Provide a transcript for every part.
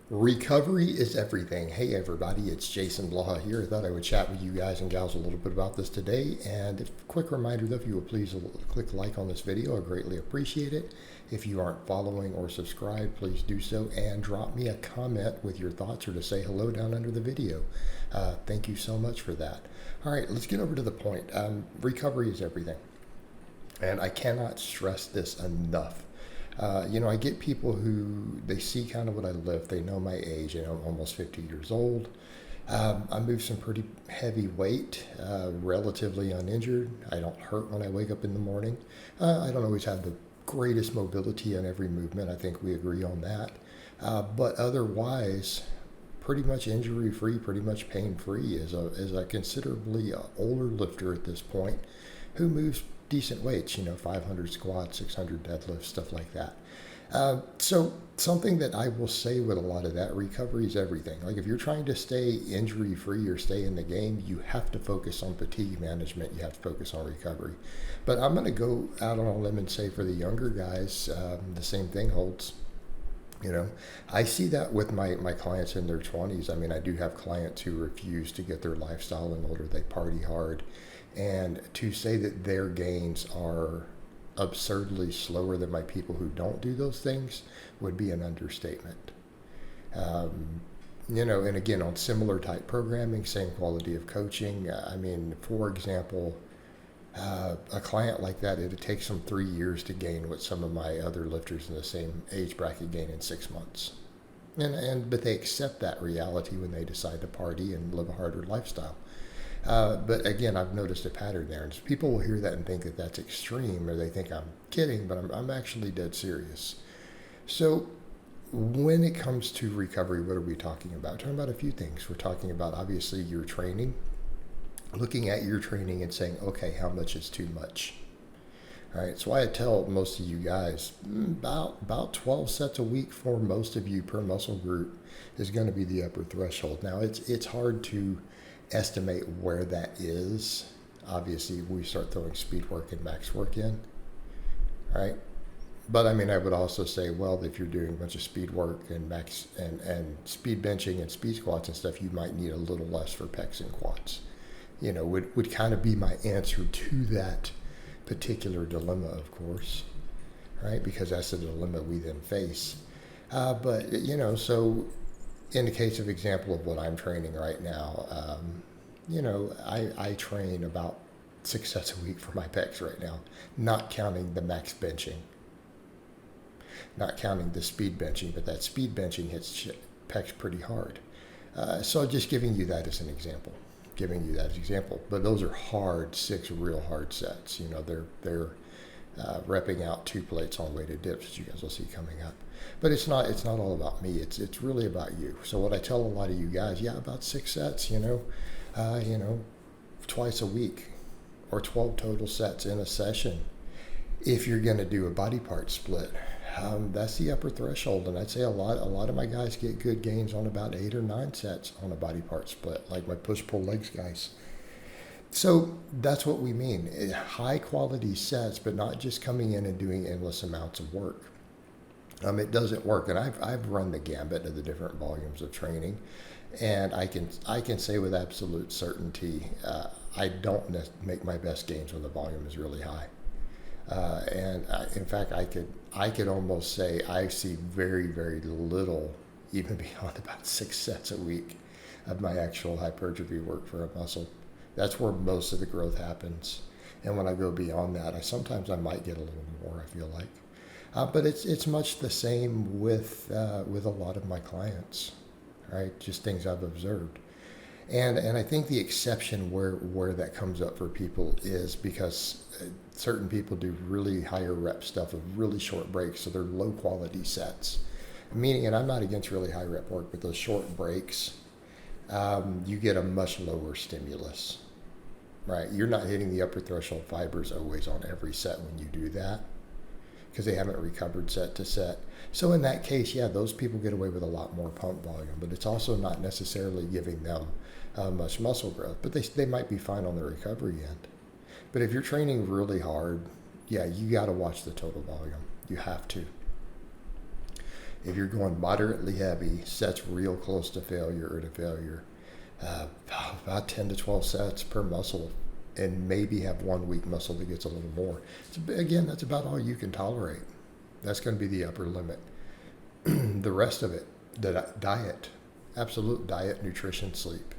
Recovery is everything. Hey everybody, it's Jason Blaha here. I thought I would chat with you guys and gals a little bit about this today. And a quick reminder though, if you would please click like on this video, I greatly appreciate it. If you aren't following or subscribed, please do so and drop me a comment with your thoughts or to say hello down under the video. Thank you so much for that. All right, let's get over to the point. Recovery is everything. And I cannot stress this enough. I get people who they see kind of what I lift. They know my age. I'm almost 50 years old. I move some pretty heavy weight, relatively uninjured. I don't hurt when I wake up in the morning. I don't always have the greatest mobility on every movement. I think we agree on that. But otherwise, pretty much injury-free, pretty much pain-free as a considerably older lifter at this point who moves decent weights, 500 squats, 600 deadlifts, stuff like that. So something that I will say with a lot of that, recovery is everything. Like if you're trying to stay injury free or stay in the game, you have to focus on fatigue management. You have to focus on recovery. But I'm going to go out on a limb and say for the younger guys, the same thing holds. I see that with my clients in their 20s. I mean, I do have clients who refuse to get their lifestyle in order. They party hard. And to say that their gains are absurdly slower than my people who don't do those things would be an understatement. And again, on similar type programming, same quality of coaching. For example, a client like that, it takes them 3 years to gain what some of my other lifters in the same age bracket gain in 6 months. But they accept that reality when they decide to party and live a harder lifestyle. But again, I've noticed a pattern there. And people will hear that and think that that's extreme, or they think I'm kidding, but I'm actually dead serious. So when it comes to recovery, what are we talking about? We're talking about a few things. We're talking about obviously your training, looking at your training and saying, okay, how much is too much? All right, so I tell most of you guys about 12 sets a week for most of you per muscle group is going to be the upper threshold. Now it's hard to estimate where that is. Obviously, we start throwing speed work and max work in, right? But I would also say, well, if you're doing a bunch of speed work and max and speed benching and speed squats and stuff, you might need a little less for pecs and quads. Would kind of be my answer to that particular dilemma, of course, right? Because that's the dilemma we then face. So in the case of example of what I'm training right now, I train about 6 sets a week for my pecs right now, not counting the max benching, not counting the speed benching, but that speed benching hits pecs pretty hard. So just giving you that as an example, But those are hard, 6 real hard sets. They're repping out 2 plates on weighted dips, that you guys will see coming up. But it's not all about me. It's really about you. So what I tell a lot of you guys, about 6 sets, twice a week, or 12 total sets in a session. If you're going to do a body part split, that's the upper threshold. And I'd say a lot of my guys get good gains on about 8 or 9 sets on a body part split, like my push-pull legs guys. So that's what we mean. High quality sets, but not just coming in and doing endless amounts of work. It doesn't work, and I've run the gambit of the different volumes of training, and I can say with absolute certainty, I don't make my best gains when the volume is really high. In fact, I could almost say I see very, very little, even beyond about 6 sets a week, of my actual hypertrophy work for a muscle. That's where most of the growth happens. And when I go beyond that, I might get a little more, I feel like. But it's much the same with a lot of my clients, right? Just things I've observed. And I think the exception where that comes up for people is because certain people do really higher rep stuff with really short breaks, so they're low quality sets. Meaning, and I'm not against really high rep work, but those short breaks, you get a much lower stimulus, right? You're not hitting the upper threshold fibers always on every set when you do that, because they haven't recovered set to set. So in that case, those people get away with a lot more pump volume, but it's also not necessarily giving them much muscle growth, but they might be fine on the recovery end. But if you're training really hard, you got to watch the total volume. You have to. If you're going moderately heavy, sets real close to failure or to failure, about 10 to 12 sets per muscle, and maybe have one weak muscle that gets a little more. Again, that's about all you can tolerate. That's going to be the upper limit. The rest of it, the diet, absolute diet, nutrition, sleep.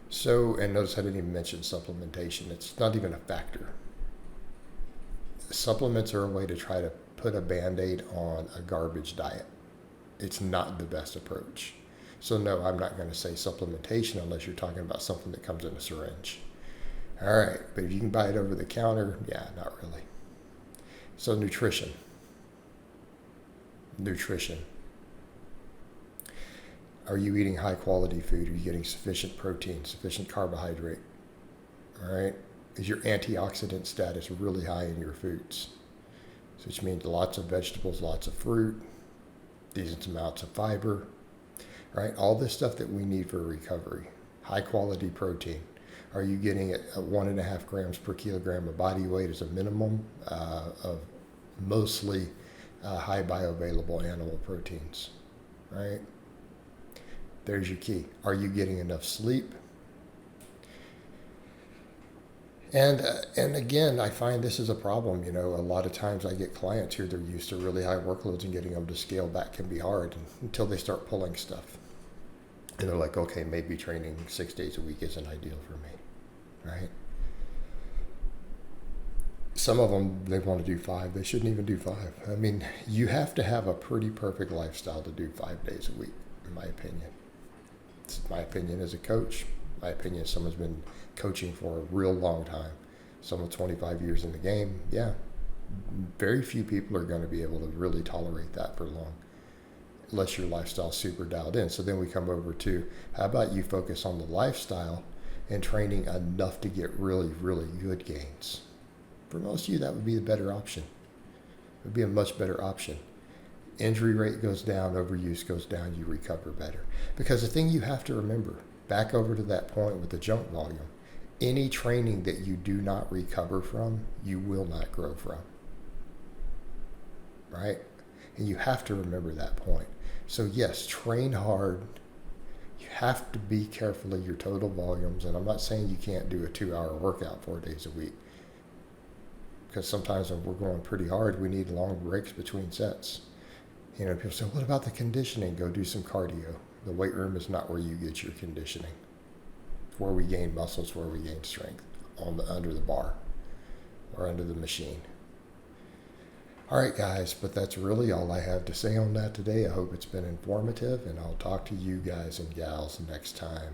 So, and notice I didn't even mention supplementation. It's not even a factor. Supplements are a way to try to put a Band-Aid on a garbage diet. It's not the best approach. So no, I'm not going to say supplementation unless you're talking about something that comes in a syringe. All right, but if you can buy it over the counter, yeah, not really. So nutrition. Are you eating high quality food? Are you getting sufficient protein, sufficient carbohydrate? All right. Is your antioxidant status really high in your foods? So which means lots of vegetables, lots of fruit, decent amounts of fiber, right? All this stuff that we need for recovery. High quality protein. Are you getting it at 1.5 grams per kilogram of body weight as a minimum of mostly high bioavailable animal proteins, right? There's your key. Are you getting enough sleep? And again, I find this is a problem. You know, a lot of times I get clients here, they're used to really high workloads, and getting them to scale back can be hard until they start pulling stuff. And they're like, okay, maybe training 6 days a week isn't ideal for me, right? Some of them, they want to do 5. They shouldn't even do 5. I mean, you have to have a pretty perfect lifestyle to do 5 days a week, in my opinion. It's my opinion as a coach. My opinion as someone's been coaching for a real long time. Someone 25 years in the game, yeah. Very few people are going to be able to really tolerate that for long, unless your lifestyle's super dialed in. So then we come over to, how about you focus on the lifestyle and training enough to get really, really good gains? For most of you, that would be the better option. It would be a much better option. Injury rate goes down, overuse goes down, you recover better. Because the thing you have to remember, back over to that point with the junk volume, any training that you do not recover from, you will not grow from. Right? And you have to remember that point. So yes, train hard. You have to be careful of your total volumes. And I'm not saying you can't do a 2-hour workout 4 days a week. Because sometimes when we're going pretty hard, we need long breaks between sets. You know, people say, what about the conditioning? Go do some cardio. The weight room is not where you get your conditioning. It's where we gain muscles, where we gain strength, under the bar or under the machine. All right, guys, but that's really all I have to say on that today. I hope it's been informative, and I'll talk to you guys and gals next time.